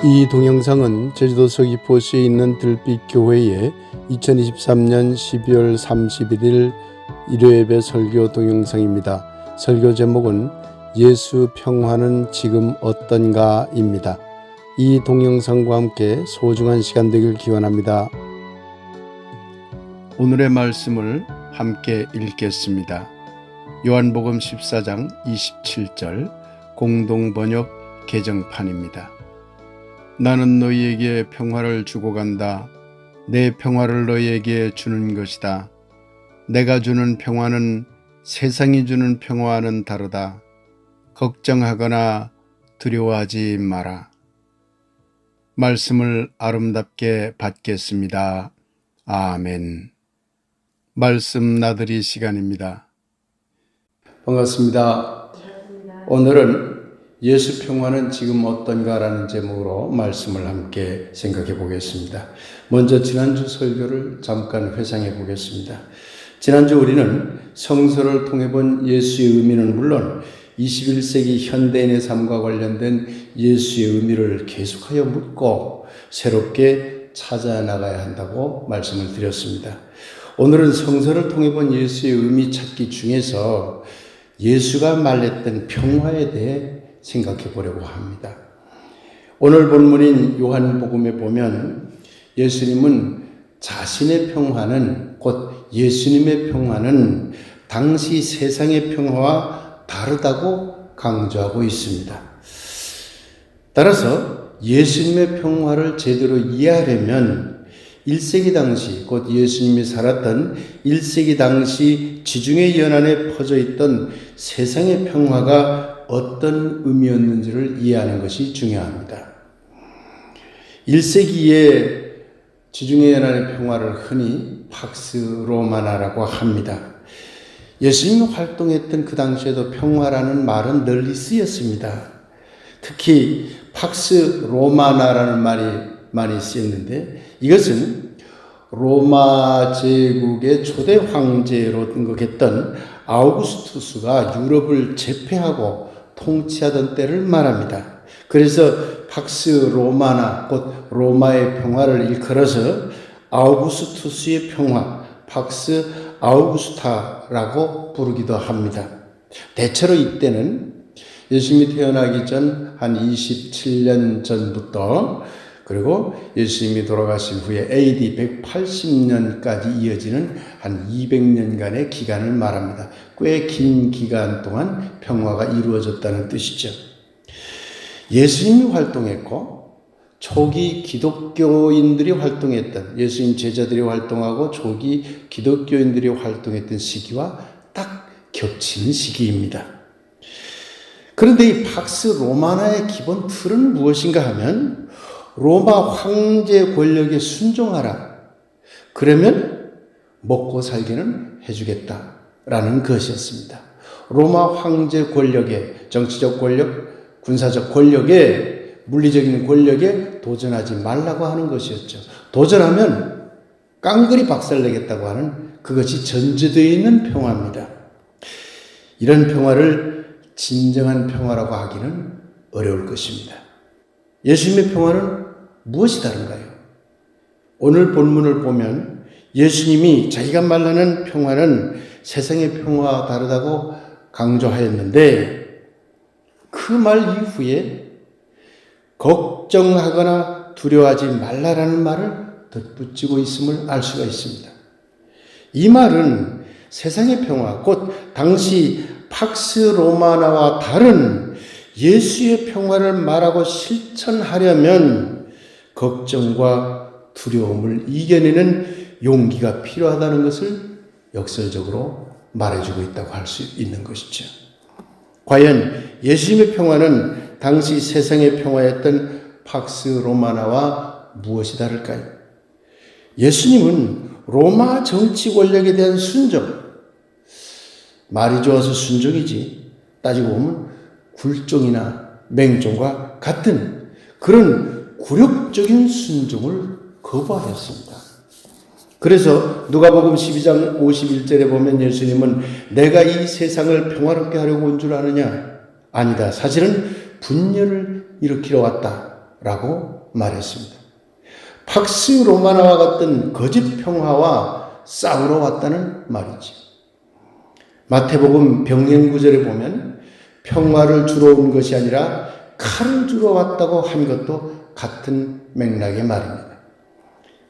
이 동영상은 제주도 서귀포시에 있는 들빛교회의 2023년 12월 31일 일요예배 설교 동영상입니다. 설교 제목은 예수 평화는 지금 어떤가입니다. 이 동영상과 함께 소중한 시간 되길 기원합니다. 오늘의 말씀을 함께 읽겠습니다. 요한복음 14장 27절 공동번역 개정판입니다. 나는 너희에게 평화를 주고 간다. 내 평화를 너희에게 주는 것이다. 내가 주는 평화는 세상이 주는 평화와는 다르다. 걱정하거나 두려워하지 마라. 말씀을 아름답게 받겠습니다. 아멘. 말씀 나들이 시간입니다. 반갑습니다. 오늘은 예수 평화는 지금 어떤가라는 제목으로 말씀을 함께 생각해 보겠습니다. 먼저 지난주 설교를 잠깐 회상해 보겠습니다. 지난주 우리는 성서를 통해 본 예수의 의미는 물론 21세기 현대인의 삶과 관련된 예수의 의미를 계속하여 묻고 새롭게 찾아나가야 한다고 말씀을 드렸습니다. 오늘은 성서를 통해 본 예수의 의미 찾기 중에서 예수가 말했던 평화에 대해 생각해 보려고 합니다. 오늘 본문인 요한복음에 보면 예수님은 자신의 평화는 곧 예수님의 평화는 당시 세상의 평화와 다르다고 강조하고 있습니다. 따라서 예수님의 평화를 제대로 이해하려면 1세기 당시 곧 예수님이 살았던 1세기 당시 지중해 연안에 퍼져 있던 세상의 평화가 어떤 의미였는지를 이해하는 것이 중요합니다. 1세기에 지중해 연안의 평화를 흔히 팍스 로마나라고 합니다. 예수님이 활동했던 그 당시에도 평화라는 말은 널리 쓰였습니다. 특히 팍스 로마나라는 말이 많이 쓰였는데 이것은 로마 제국의 초대 황제로 등극했던 아우구스투스가 유럽을 제패하고 통치하던 때를 말합니다. 그래서 팍스 로마나 곧 로마의 평화를 일컬어서 아우구스투스의 평화, 팍스 아우구스타라고 부르기도 합니다. 대체로 이때는 예수님이 태어나기 전 한 27년 전부터 그리고 예수님이 돌아가신 후에 AD 180년까지 이어지는 한 200년간의 기간을 말합니다. 꽤 긴 기간 동안 평화가 이루어졌다는 뜻이죠. 예수님이 활동했고 초기 기독교인들이 활동했던 예수님 제자들이 활동하고 초기 기독교인들이 활동했던 시기와 딱 겹치는 시기입니다. 그런데 이 팍스 로마나의 기본 틀은 무엇인가 하면 로마 황제 권력에 순종하라. 그러면 먹고 살기는 해주겠다라는 것이었습니다. 로마 황제 권력에 정치적 권력, 군사적 권력에 물리적인 권력에 도전하지 말라고 하는 것이었죠. 도전하면 깡그리 박살내겠다고 하는 그것이 전제되어 있는 평화입니다. 이런 평화를 진정한 평화라고 하기는 어려울 것입니다. 예수님의 평화는 무엇이 다른가요? 오늘 본문을 보면 예수님이 자기가 말하는 평화는 세상의 평화와 다르다고 강조하였는데 그 말 이후에 걱정하거나 두려워하지 말라라는 말을 덧붙이고 있음을 알 수가 있습니다. 이 말은 세상의 평화, 곧 당시 팍스 로마나와 다른 예수의 평화를 말하고 실천하려면 걱정과 두려움을 이겨내는 용기가 필요하다는 것을 역설적으로 말해주고 있다고 할 수 있는 것이죠. 과연 예수님의 평화는 당시 세상의 평화였던 팍스 로마나와 무엇이 다를까요? 예수님은 로마 정치 권력에 대한 순종, 말이 좋아서 순종이지 따지고 보면 굴종이나 맹종과 같은 그런 굴욕적인 순종을 거부하였습니다. 그래서 누가복음 12장 51절에 보면 예수님은 내가 이 세상을 평화롭게 하려고 온 줄 아느냐? 아니다. 사실은 분열을 일으키러 왔다. 라고 말했습니다. 팍스 로마나와 같은 거짓 평화와 싸우러 왔다는 말이지. 마태복음 병행구절에 보면 평화를 주러 온 것이 아니라 칼을 주러 왔다고 한 것도 같은 맥락의 말입니다.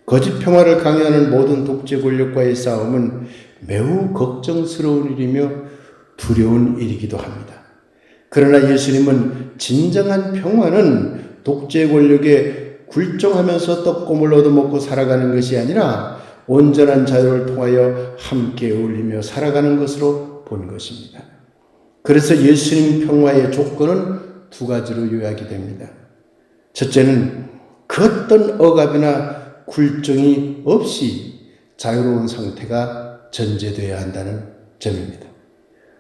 거짓 평화를 강요하는 모든 독재 권력과의 싸움은 매우 걱정스러운 일이며 두려운 일이기도 합니다. 그러나 예수님은 진정한 평화는 독재 권력에 굴종하면서 떡고물 얻어먹고 살아가는 것이 아니라 온전한 자유를 통하여 함께 어울리며 살아가는 것으로 본 것입니다. 그래서 예수님 평화의 조건은 두 가지로 요약이 됩니다. 첫째는 그 어떤 억압이나 굴종이 없이 자유로운 상태가 전제되어야 한다는 점입니다.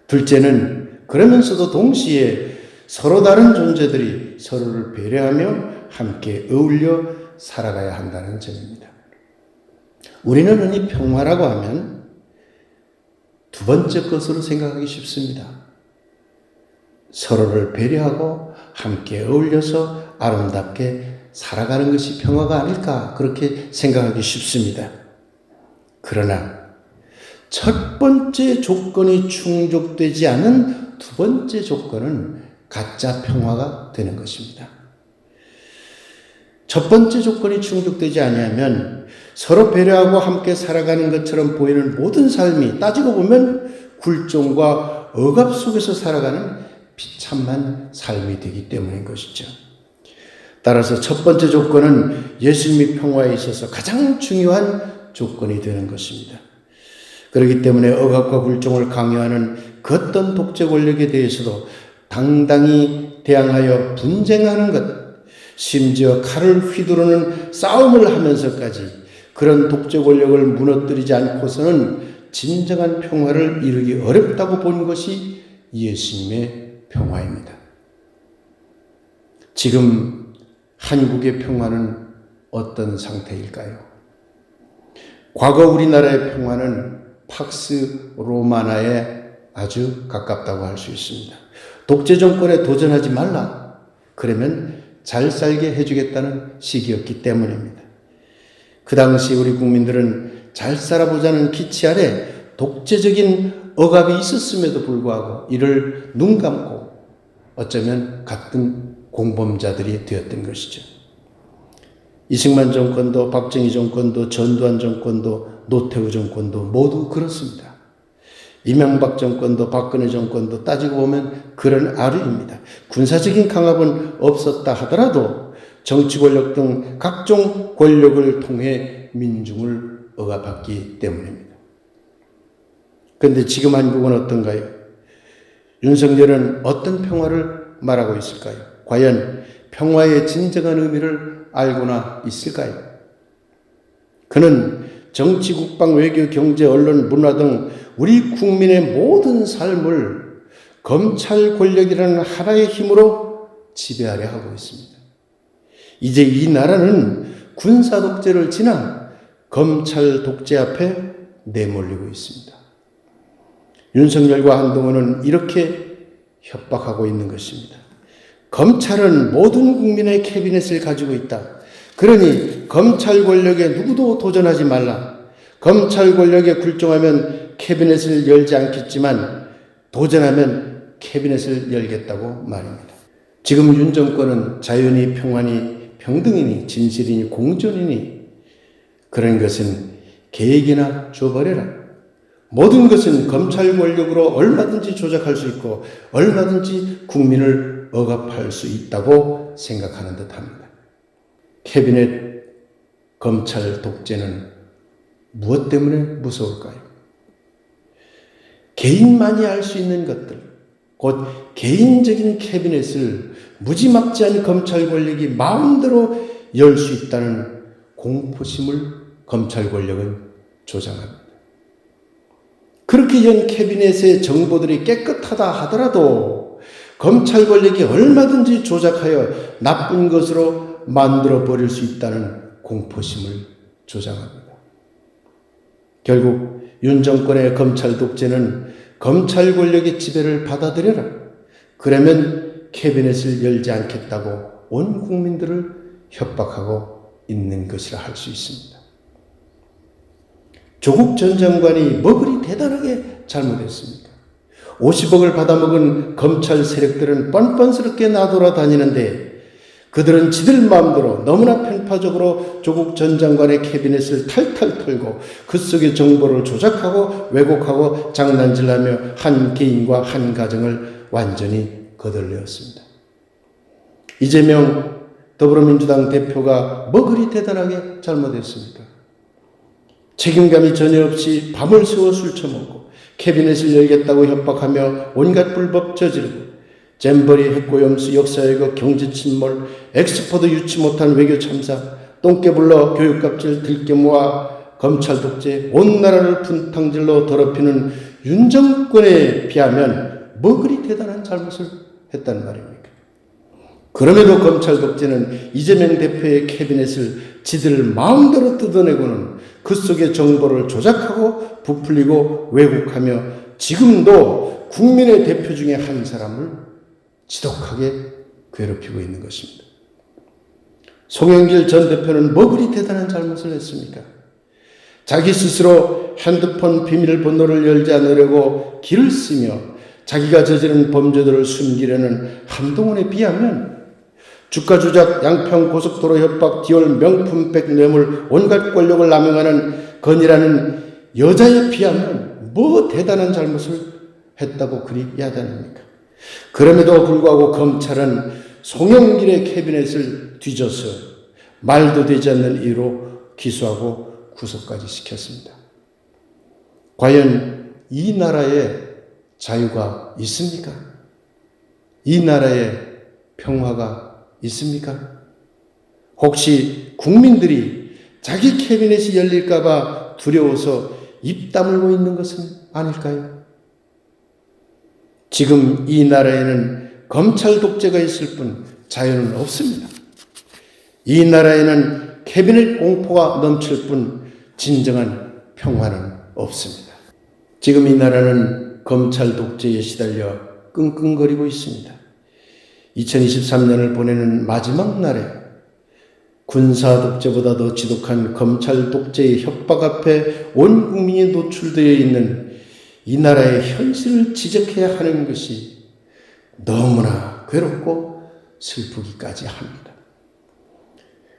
둘째는 그러면서도 동시에 서로 다른 존재들이 서로를 배려하며 함께 어울려 살아가야 한다는 점입니다. 우리는 흔히 평화라고 하면 두 번째 것으로 생각하기 쉽습니다. 서로를 배려하고 함께 어울려서 아름답게 살아가는 것이 평화가 아닐까 그렇게 생각하기 쉽습니다. 그러나 첫 번째 조건이 충족되지 않은 두 번째 조건은 가짜 평화가 되는 것입니다. 첫 번째 조건이 충족되지 아니하면 서로 배려하고 함께 살아가는 것처럼 보이는 모든 삶이 따지고 보면 굴종과 억압 속에서 살아가는 비참한 삶이 되기 때문인 것이죠. 따라서 첫 번째 조건은 예수님의 평화에 있어서 가장 중요한 조건이 되는 것입니다. 그렇기 때문에 억압과 굴종을 강요하는 그 어떤 독재 권력에 대해서도 당당히 대항하여 분쟁하는 것, 심지어 칼을 휘두르는 싸움을 하면서까지 그런 독재 권력을 무너뜨리지 않고서는 진정한 평화를 이루기 어렵다고 본 것이 예수님의 평화입니다. 지금 한국의 평화는 어떤 상태일까요? 과거 우리나라의 평화는 팍스 로마나에 아주 가깝다고 할 수 있습니다. 독재 정권에 도전하지 말라. 그러면 잘 살게 해주겠다는 시기였기 때문입니다. 그 당시 우리 국민들은 잘 살아보자는 기치 아래 독재적인 억압이 있었음에도 불구하고 이를 눈 감고 어쩌면 같은 공범자들이 되었던 것이죠. 이승만 정권도 박정희 정권도 전두환 정권도 노태우 정권도 모두 그렇습니다. 이명박 정권도 박근혜 정권도 따지고 보면 그런 아류입니다. 군사적인 강압은 없었다 하더라도 정치 권력 등 각종 권력을 통해 민중을 억압했기 때문입니다. 그런데 지금 한국은 어떤가요? 윤석열은 어떤 평화를 말하고 있을까요? 과연 평화의 진정한 의미를 알고나 있을까요? 그는 정치, 국방, 외교, 경제, 언론, 문화 등 우리 국민의 모든 삶을 검찰 권력이라는 하나의 힘으로 지배하려 하고 있습니다. 이제 이 나라는 군사 독재를 지나 검찰 독재 앞에 내몰리고 있습니다. 윤석열과 한동훈은 이렇게 협박하고 있는 것입니다. 검찰은 모든 국민의 캐비넷을 가지고 있다. 그러니 검찰 권력에 누구도 도전하지 말라. 검찰 권력에 굴종하면 캐비넷을 열지 않겠지만 도전하면 캐비넷을 열겠다고 말입니다. 지금 윤 정권은 자유니 평화니 평등이니 진실이니 공존이니 그런 것은 계획이나 줘버려라. 모든 것은 검찰 권력으로 얼마든지 조작할 수 있고 얼마든지 국민을 억압할 수 있다고 생각하는 듯합니다. 캐비넷 검찰 독재는 무엇 때문에 무서울까요? 개인만이 알 수 있는 것들, 곧 개인적인 캐비넷을 무지막지한 검찰 권력이 마음대로 열 수 있다는 공포심을 검찰 권력은 조장합니다. 그렇게 연 캐비넷의 정보들이 깨끗하다 하더라도 검찰 권력이 얼마든지 조작하여 나쁜 것으로 만들어 버릴 수 있다는 공포심을 조장합니다. 결국 윤 정권의 검찰 독재는 검찰 권력의 지배를 받아들여라. 그러면 캐비넷을 열지 않겠다고 온 국민들을 협박하고 있는 것이라 할 수 있습니다. 조국 전 장관이 뭐 그리 대단하게 잘못했습니까? 50억을 받아먹은 검찰 세력들은 뻔뻔스럽게 나돌아다니는데 그들은 지들 마음대로 너무나 편파적으로 조국 전 장관의 캐비넷을 탈탈 털고 그 속의 정보를 조작하고 왜곡하고 장난질하며 한 개인과 한 가정을 완전히 거덜내었습니다. 이재명 더불어민주당 대표가 뭐 그리 대단하게 잘못했습니까? 책임감이 전혀 없이 밤을 새워 술 처먹고 캐비넷을 열겠다고 협박하며 온갖 불법 저지르고 잼버리 핵고염수 역사외교 경제침몰 엑스포도 유치 못한 외교 참사 똥개불러 교육갑질 들깨모아 검찰 독재 온 나라를 분탕질로 더럽히는 윤 정권에 비하면 뭐 그리 대단한 잘못을 했단 말입니까? 그럼에도 검찰 독재는 이재명 대표의 캐비넷을 지들 마음대로 뜯어내고는 그 속의 정보를 조작하고 부풀리고 왜곡하며 지금도 국민의 대표 중에 한 사람을 지독하게 괴롭히고 있는 것입니다. 송영길 전 대표는 뭐 그리 대단한 잘못을 했습니까? 자기 스스로 핸드폰 비밀번호를 열지 않으려고 길을 쓰며 자기가 저지른 범죄들을 숨기려는 한동훈에 비하면 주가 조작, 양평 고속도로 협박, 디올 명품백 뇌물, 온갖 권력을 남용하는 건이라는 여자에 비하면 뭐 대단한 잘못을 했다고 그리 야단입니까? 그럼에도 불구하고 검찰은 송영길의 캐비넷을 뒤져서 말도 되지 않는 이유로 기소하고 구속까지 시켰습니다. 과연 이 나라에 자유가 있습니까? 이 나라에 평화가 있습니까? 혹시 국민들이 자기 캐비넷이 열릴까봐 두려워서 입 다물고 있는 것은 아닐까요? 지금 이 나라에는 검찰 독재가 있을 뿐 자유는 없습니다. 이 나라에는 캐비넷 공포가 넘칠 뿐 진정한 평화는 없습니다. 지금 이 나라는 검찰 독재에 시달려 끙끙거리고 있습니다. 2023년을 보내는 마지막 날에 군사 독재보다 더 지독한 검찰 독재의 협박 앞에 온 국민이 노출되어 있는 이 나라의 현실을 지적해야 하는 것이 너무나 괴롭고 슬프기까지 합니다.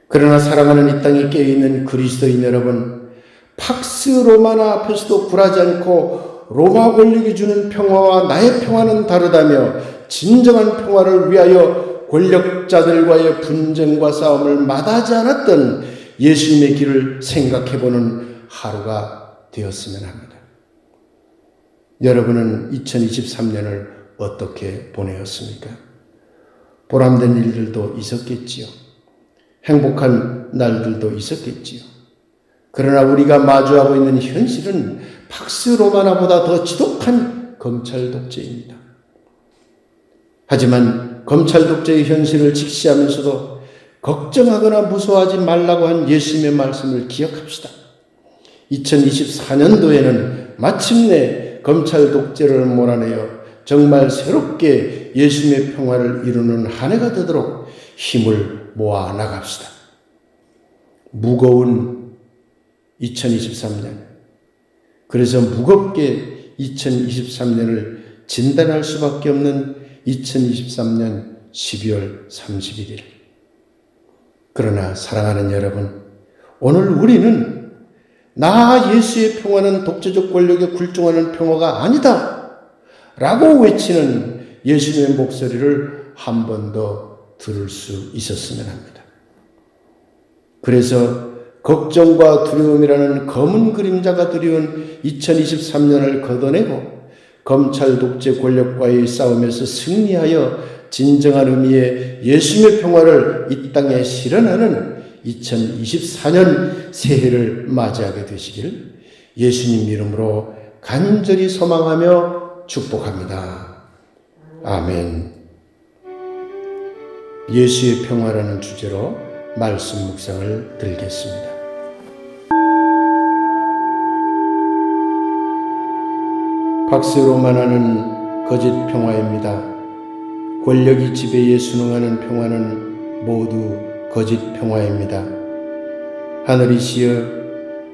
그러나 사랑하는 이 땅에 깨어있는 그리스도인 여러분, 팍스 로마나 앞에서도 굴하지 않고 로마 권력이 주는 평화와 나의 평화는 다르다며 진정한 평화를 위하여 권력자들과의 분쟁과 싸움을 마다하지 않았던 예수님의 길을 생각해보는 하루가 되었으면 합니다. 여러분은 2023년을 어떻게 보내었습니까? 보람된 일들도 있었겠지요. 행복한 날들도 있었겠지요. 그러나 우리가 마주하고 있는 현실은 팍스 로마나보다 더 지독한 검찰 독재입니다. 하지만 검찰 독재의 현실을 직시하면서도 걱정하거나 무서워하지 말라고 한 예수님의 말씀을 기억합시다. 2024년도에는 마침내 검찰 독재를 몰아내어 정말 새롭게 예수님의 평화를 이루는 한 해가 되도록 힘을 모아 나갑시다. 무거운 2023년, 그래서 무겁게 2023년을 진단할 수밖에 없는 2023년 12월 31일. 그러나 사랑하는 여러분, 오늘 우리는 나 예수의 평화는 독재적 권력에 굴종하는 평화가 아니다 라고 외치는 예수님의 목소리를 한 번 더 들을 수 있었으면 합니다. 그래서 걱정과 두려움이라는 검은 그림자가 두려운 2023년을 걷어내고 검찰 독재 권력과의 싸움에서 승리하여 진정한 의미의 예수님의 평화를 이 땅에 실현하는 2024년 새해를 맞이하게 되시길 예수님 이름으로 간절히 소망하며 축복합니다. 아멘. 예수의 평화라는 주제로 말씀 묵상을 드리겠습니다. 박스로만하는 거짓 평화입니다. 권력이 지배에 순응하는 평화는 모두 거짓 평화입니다. 하늘이시여,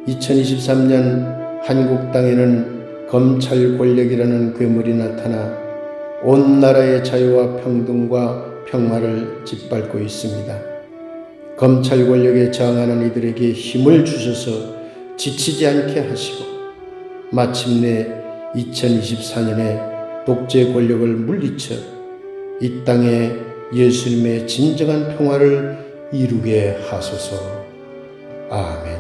2023년 한국 땅에는 검찰 권력이라는 괴물이 나타나 온 나라의 자유와 평등과 평화를 짓밟고 있습니다. 검찰 권력에 저항하는 이들에게 힘을 주셔서 지치지 않게 하시고 마침내 2024년에 독재 권력을 물리쳐 이 땅에 예수님의 진정한 평화를 이루게 하소서. 아멘.